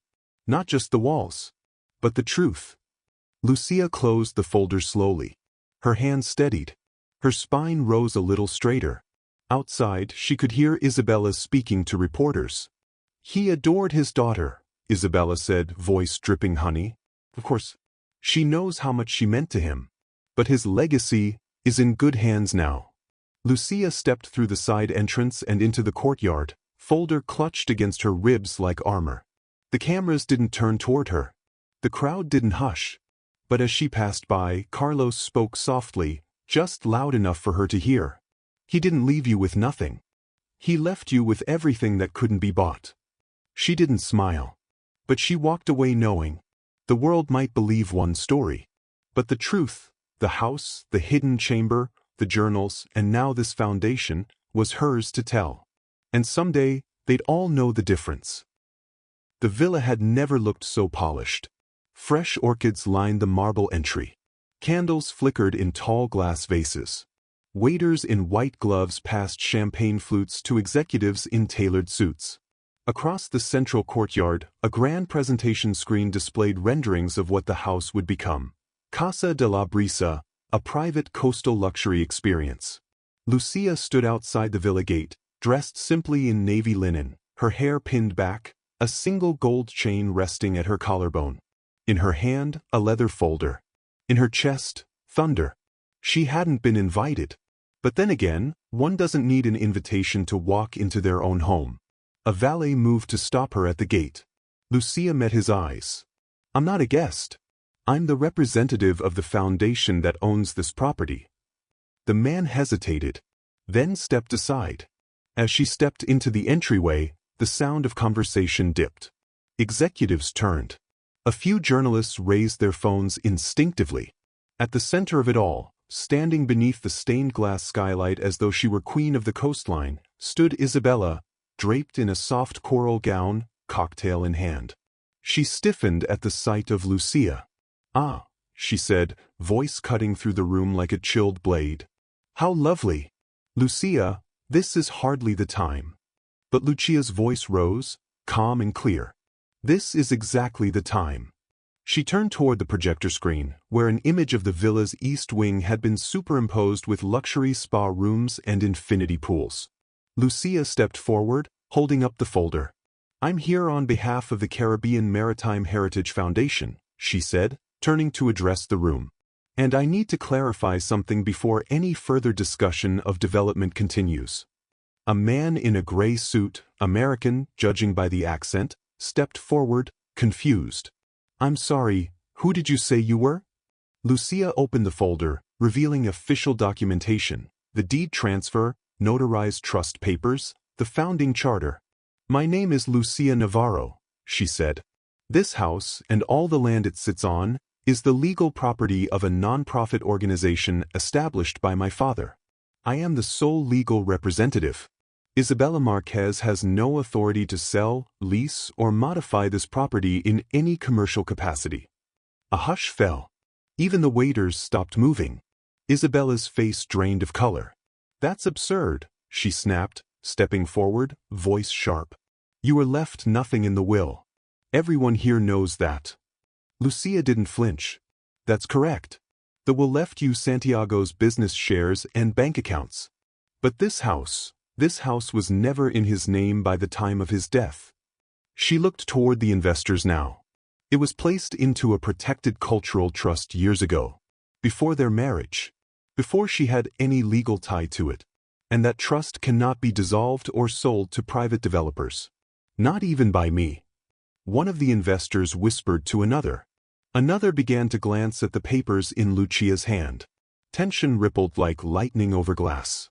Not just the walls, but the truth. Lucia closed the folder slowly. Her hand steadied. Her spine rose a little straighter. Outside, she could hear Isabella speaking to reporters. He adored his daughter, Isabella said, voice dripping honey. Of course, she knows how much she meant to him. But his legacy is in good hands now. Lucia stepped through the side entrance and into the courtyard, folder clutched against her ribs like armor. The cameras didn't turn toward her. The crowd didn't hush. But as she passed by, Carlos spoke softly, just loud enough for her to hear. He didn't leave you with nothing. He left you with everything that couldn't be bought. She didn't smile. But she walked away knowing. The world might believe one story. But the truth, the house, the hidden chamber, the journals, and now this foundation, was hers to tell. And someday, they'd all know the difference. The villa had never looked so polished. Fresh orchids lined the marble entry. Candles flickered in tall glass vases. Waiters in white gloves passed champagne flutes to executives in tailored suits. Across the central courtyard, a grand presentation screen displayed renderings of what the house would become. Casa de la Brisa, a private coastal luxury experience. Lucia stood outside the villa gate, dressed simply in navy linen, her hair pinned back, a single gold chain resting at her collarbone. In her hand, a leather folder. In her chest, thunder. She hadn't been invited. But then again, one doesn't need an invitation to walk into their own home. A valet moved to stop her at the gate. Lucia met his eyes. I'm not a guest. I'm the representative of the foundation that owns this property. The man hesitated, then stepped aside. As she stepped into the entryway, the sound of conversation dipped. Executives turned. A few journalists raised their phones instinctively. At the center of it all, standing beneath the stained glass skylight as though she were queen of the coastline, stood Isabella, draped in a soft coral gown, cocktail in hand. She stiffened at the sight of Lucia. Ah, she said, voice cutting through the room like a chilled blade. How lovely. Lucia, this is hardly the time. But Lucia's voice rose, calm and clear. This is exactly the time. She turned toward the projector screen, where an image of the villa's east wing had been superimposed with luxury spa rooms and infinity pools. Lucia stepped forward, holding up the folder. I'm here on behalf of the Caribbean Maritime Heritage Foundation, she said, turning to address the room. And I need to clarify something before any further discussion of development continues. A man in a gray suit, American, judging by the accent, stepped forward, confused. I'm sorry, who did you say you were? Lucia opened the folder, revealing official documentation, the deed transfer, notarized trust papers, the founding charter. My name is Lucia Navarro, she said. This house, and all the land it sits on, is the legal property of a non-profit organization established by my father. I am the sole legal representative. Isabella Marquez has no authority to sell, lease, or modify this property in any commercial capacity. A hush fell. Even the waiters stopped moving. Isabella's face drained of color. That's absurd, she snapped, stepping forward, voice sharp. You were left nothing in the will. Everyone here knows that. Lucia didn't flinch. That's correct. The will left you Santiago's business shares and bank accounts. But this house was never in his name by the time of his death. She looked toward the investors now. It was placed into a protected cultural trust years ago, before their marriage, before she had any legal tie to it, and that trust cannot be dissolved or sold to private developers. Not even by me. One of the investors whispered to another. Another began to glance at the papers in Lucia's hand. Tension rippled like lightning over glass.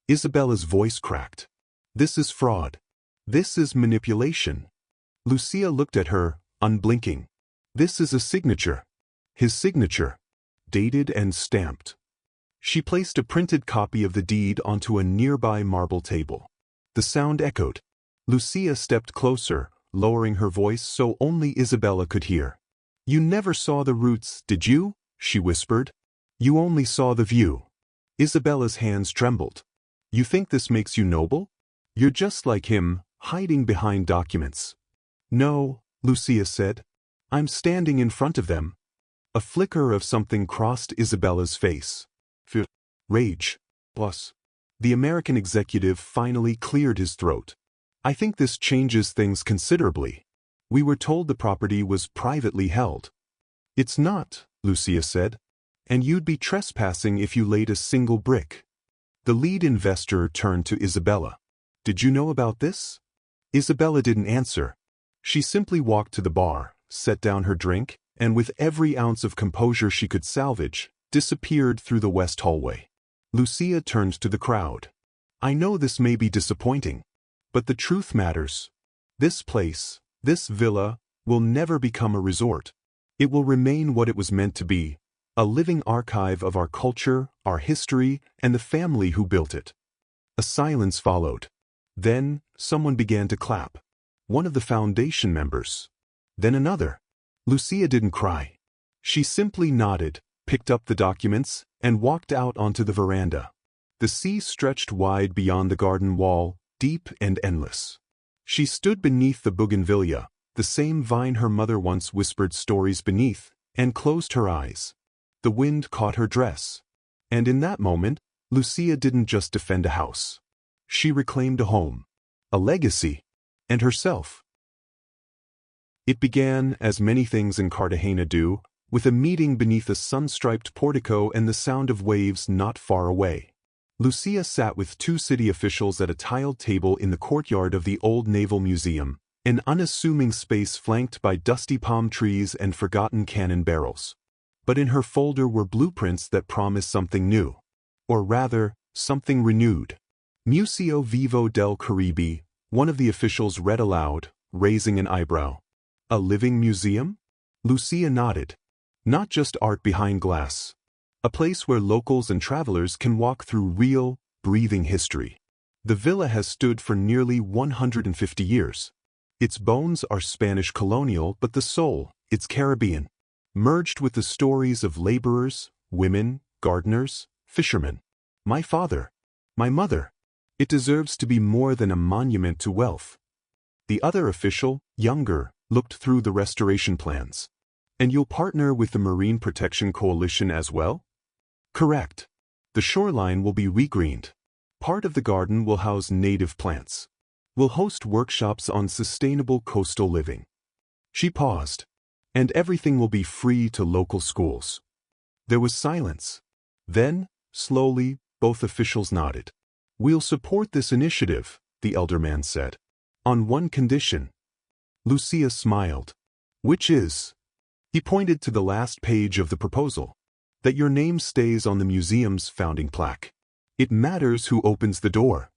Isabella's voice cracked. This is fraud. This is manipulation. Lucia looked at her, unblinking. This is a signature. His signature. Dated and stamped. She placed a printed copy of the deed onto a nearby marble table. The sound echoed. Lucia stepped closer, lowering her voice so only Isabella could hear. You never saw the roots, did you? She whispered. You only saw the view. Isabella's hands trembled. You think this makes you noble? You're just like him, hiding behind documents. No, Lucia said. I'm standing in front of them. A flicker of something crossed Isabella's face. Fear, rage, plus. The American executive finally cleared his throat. I think this changes things considerably. We were told the property was privately held. It's not, Lucia said. And you'd be trespassing if you laid a single brick. The lead investor turned to Isabella. Did you know about this? Isabella didn't answer. She simply walked to the bar, set down her drink, and with every ounce of composure she could salvage, disappeared through the west hallway. Lucia turned to the crowd. I know this may be disappointing, but the truth matters. This place, this villa, will never become a resort. It will remain what it was meant to be, a living archive of our culture, our history, and the family who built it. A silence followed. Then, someone began to clap. One of the foundation members. Then another. Lucia didn't cry. She simply nodded, picked up the documents, and walked out onto the veranda. The sea stretched wide beyond the garden wall, deep and endless. She stood beneath the bougainvillea, the same vine her mother once whispered stories beneath, and closed her eyes. The wind caught her dress. And in that moment, Lucia didn't just defend a house. She reclaimed a home, a legacy, and herself. It began, as many things in Cartagena do, with a meeting beneath a sun-striped portico and the sound of waves not far away. Lucia sat with 2 city officials at a tiled table in the courtyard of the Old Naval Museum, an unassuming space flanked by dusty palm trees and forgotten cannon barrels. But in her folder were blueprints that promised something new. Or rather, something renewed. Museo Vivo del Caribe, one of the officials read aloud, raising an eyebrow. A living museum? Lucia nodded. Not just art behind glass. A place where locals and travelers can walk through real, breathing history. The villa has stood for nearly 150 years. Its bones are Spanish colonial, but the soul, it's Caribbean. Merged with the stories of laborers, women, gardeners, fishermen. My father. My mother. It deserves to be more than a monument to wealth. The other official, younger, looked through the restoration plans. And you'll partner with the Marine Protection Coalition as well? Correct. The shoreline will be regreened. Part of the garden will house native plants. We'll host workshops on sustainable coastal living. She paused. And everything will be free to local schools. There was silence. Then, slowly, both officials nodded. We'll support this initiative, the elder man said. On one condition. Lucia smiled. Which is? He pointed to the last page of the proposal. That your name stays on the museum's founding plaque. It matters who opens the door.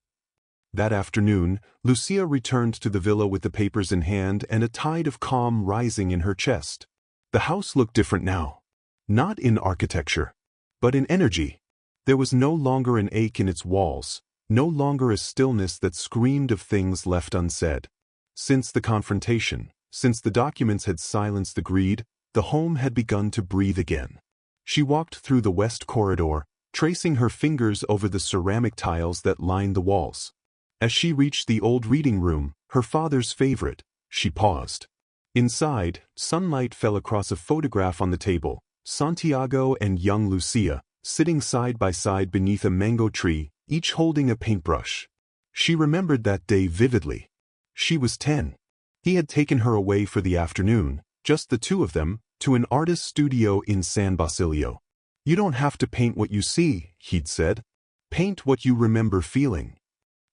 That afternoon, Lucia returned to the villa with the papers in hand and a tide of calm rising in her chest. The house looked different now. Not in architecture, but in energy. There was no longer an ache in its walls, no longer a stillness that screamed of things left unsaid. Since the confrontation, since the documents had silenced the greed, the home had begun to breathe again. She walked through the west corridor, tracing her fingers over the ceramic tiles that lined the walls. As she reached the old reading room, her father's favorite, she paused. Inside, sunlight fell across a photograph on the table, Santiago and young Lucia, sitting side by side beneath a mango tree, each holding a paintbrush. She remembered that day vividly. She was 10. He had taken her away for the afternoon, just the 2 of them, to an artist's studio in San Basilio. You don't have to paint what you see, he'd said. Paint what you remember feeling.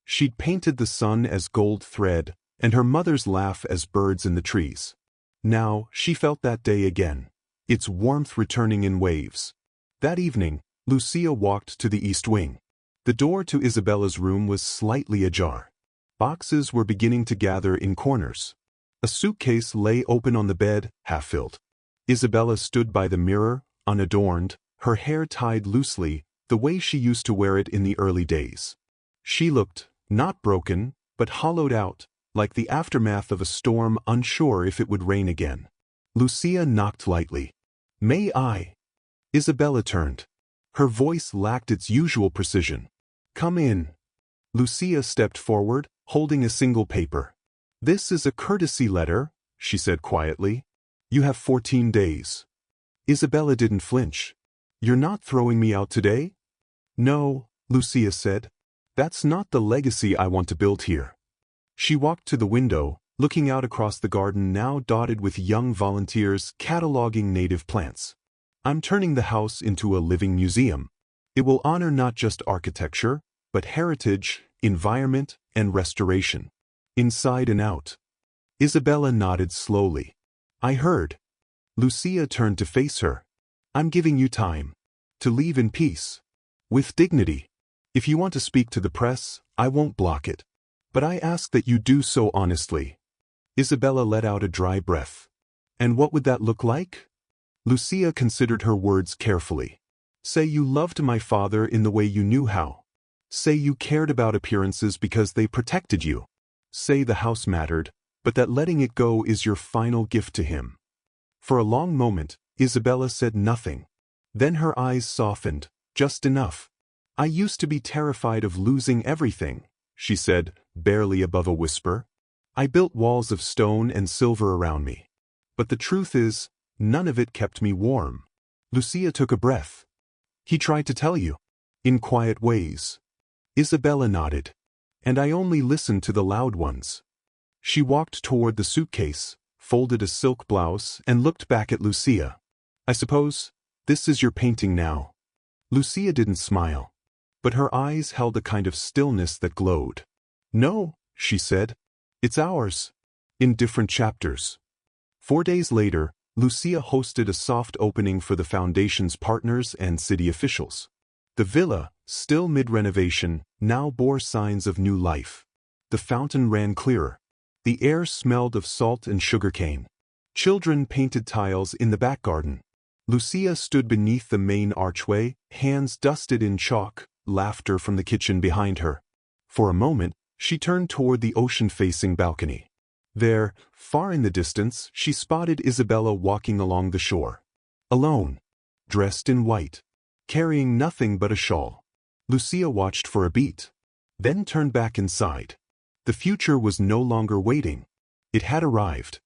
She'd painted the sun as gold thread, and her mother's laugh as birds in the trees. Now, she felt that day again, its warmth returning in waves. That evening, Lucia walked to the east wing. The door to Isabella's room was slightly ajar. Boxes were beginning to gather in corners. A suitcase lay open on the bed, half-filled. Isabella stood by the mirror, unadorned, her hair tied loosely, the way she used to wear it in the early days. She looked, not broken, but hollowed out, like the aftermath of a storm unsure if it would rain again. Lucia knocked lightly. May I? Isabella turned. Her voice lacked its usual precision. Come in. Lucia stepped forward, holding a single paper. This is a courtesy letter, she said quietly. You have 14 days. Isabella didn't flinch. You're not throwing me out today? No, Lucia said. That's not the legacy I want to build here. She walked to the window, looking out across the garden now dotted with young volunteers cataloging native plants. I'm turning the house into a living museum. It will honor not just architecture, but heritage, environment, and restoration. Inside and out. Isabella nodded slowly. I heard. Lucia turned to face her. I'm giving you time. To leave in peace. With dignity. If you want to speak to the press, I won't block it. But I ask that you do so honestly. Isabella let out a dry breath. And what would that look like? Lucia considered her words carefully. Say you loved my father in the way you knew how. Say you cared about appearances because they protected you. Say the house mattered, but that letting it go is your final gift to him. For a long moment, Isabella said nothing. Then her eyes softened, just enough. I used to be terrified of losing everything, she said, barely above a whisper. I built walls of stone and silver around me. But the truth is, none of it kept me warm. Lucia took a breath. He tried to tell you. In quiet ways. Isabella nodded. And I only listened to the loud ones. She walked toward the suitcase, folded a silk blouse, and looked back at Lucia. I suppose, this is your painting now. Lucia didn't smile. But her eyes held a kind of stillness that glowed. No, she said. It's ours. In different chapters. 4 days later, Lucia hosted a soft opening for the foundation's partners and city officials. The villa, still mid-renovation, now bore signs of new life. The fountain ran clearer. The air smelled of salt and sugarcane. Children painted tiles in the back garden. Lucia stood beneath the main archway, hands dusted in chalk, laughter from the kitchen behind her. For a moment, she turned toward the ocean-facing balcony. There, far in the distance, she spotted Isabella walking along the shore. Alone. Dressed in white. Carrying nothing but a shawl. Lucia watched for a beat. Then turned back inside. The future was no longer waiting. It had arrived.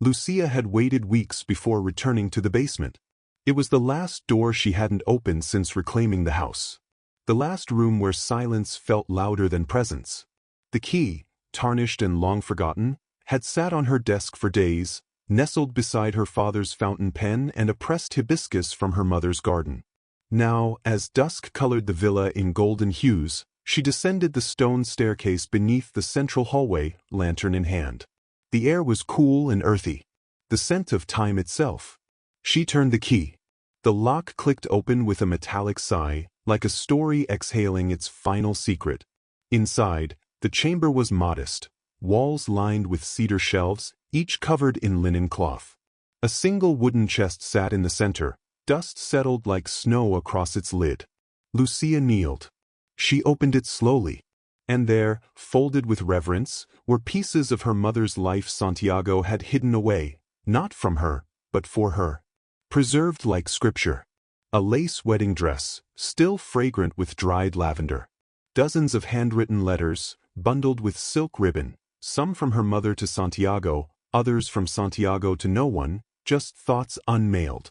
Lucia had waited weeks before returning to the basement. It was the last door she hadn't opened since reclaiming the house. The last room where silence felt louder than presence. The key, tarnished and long forgotten, had sat on her desk for days, nestled beside her father's fountain pen and a pressed hibiscus from her mother's garden. Now, as dusk colored the villa in golden hues, she descended the stone staircase beneath the central hallway, lantern in hand. The air was cool and earthy. The scent of time itself. She turned the key. The lock clicked open with a metallic sigh, like a story exhaling its final secret. Inside, the chamber was modest, walls lined with cedar shelves, each covered in linen cloth. A single wooden chest sat in the center, dust settled like snow across its lid. Lucia kneeled. She opened it slowly. And there, folded with reverence, were pieces of her mother's life Santiago had hidden away, not from her, but for her. Preserved like scripture. A lace wedding dress, still fragrant with dried lavender. Dozens of handwritten letters, bundled with silk ribbon, some from her mother to Santiago, others from Santiago to no one, just thoughts unmailed.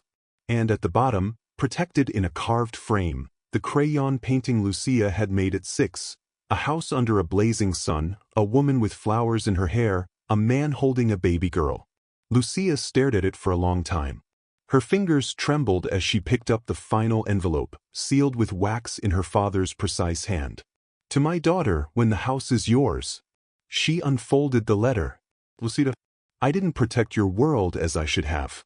And at the bottom, protected in a carved frame, the crayon painting Lucia had made at 6, a house under a blazing sun, a woman with flowers in her hair, a man holding a baby girl. Lucia stared at it for a long time. Her fingers trembled as she picked up the final envelope, sealed with wax in her father's precise hand. To my daughter, when the house is yours. She unfolded the letter. Lucida, I didn't protect your world as I should have.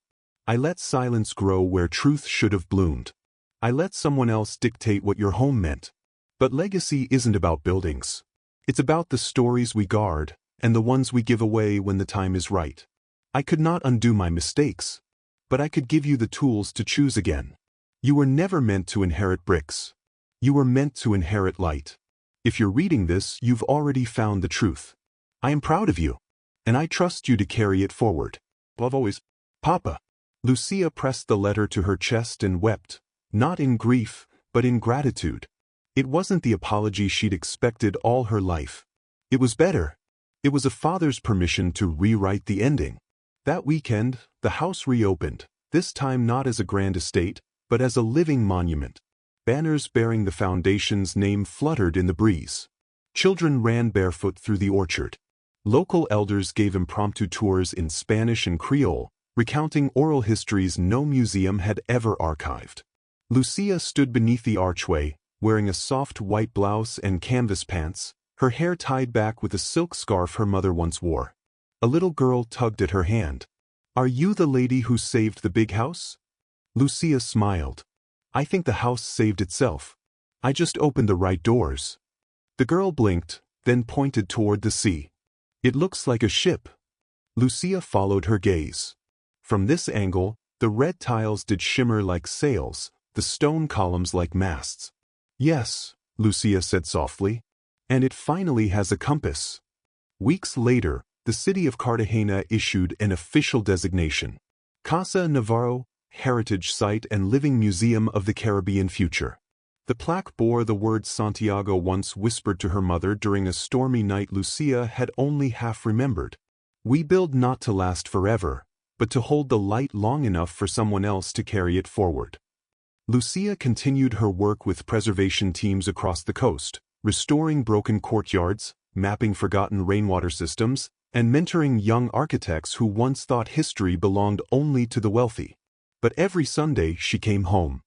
I let silence grow where truth should have bloomed. I let someone else dictate what your home meant. But legacy isn't about buildings. It's about the stories we guard, and the ones we give away when the time is right. I could not undo my mistakes. But I could give you the tools to choose again. You were never meant to inherit bricks. You were meant to inherit light. If you're reading this, you've already found the truth. I am proud of you. And I trust you to carry it forward. Love always. Papa. Lucia pressed the letter to her chest and wept, not in grief, but in gratitude. It wasn't the apology she'd expected all her life. It was better. It was a father's permission to rewrite the ending. That weekend, the house reopened, this time not as a grand estate, but as a living monument. Banners bearing the foundation's name fluttered in the breeze. Children ran barefoot through the orchard. Local elders gave impromptu tours in Spanish and Creole, recounting oral histories no museum had ever archived. Lucia stood beneath the archway, wearing a soft white blouse and canvas pants, her hair tied back with a silk scarf her mother once wore. A little girl tugged at her hand. Are you the lady who saved the big house? Lucia smiled. I think the house saved itself. I just opened the right doors. The girl blinked, then pointed toward the sea. It looks like a ship. Lucia followed her gaze. From this angle, the red tiles did shimmer like sails, the stone columns like masts. Yes, Lucia said softly. And it finally has a compass. Weeks later, the city of Cartagena issued an official designation. Casa Navarro, Heritage Site and Living Museum of the Caribbean Future. The plaque bore the words Santiago once whispered to her mother during a stormy night Lucia had only half remembered. We build not to last forever, but to hold the light long enough for someone else to carry it forward. Lucia continued her work with preservation teams across the coast, restoring broken courtyards, mapping forgotten rainwater systems, and mentoring young architects who once thought history belonged only to the wealthy. But every Sunday she came home.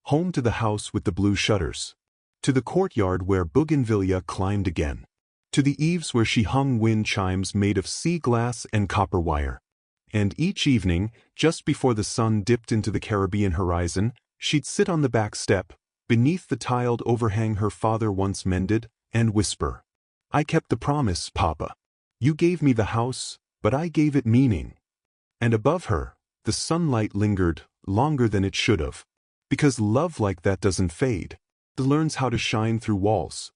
Home to the house with the blue shutters. To the courtyard where Bougainvillea climbed again. To the eaves where she hung wind chimes made of sea glass and copper wire. And each evening, just before the sun dipped into the Caribbean horizon, she'd sit on the back step, beneath the tiled overhang her father once mended, and whisper, I kept the promise, Papa. You gave me the house, but I gave it meaning. And above her, the sunlight lingered, longer than it should have. Because love like that doesn't fade. It learns how to shine through walls,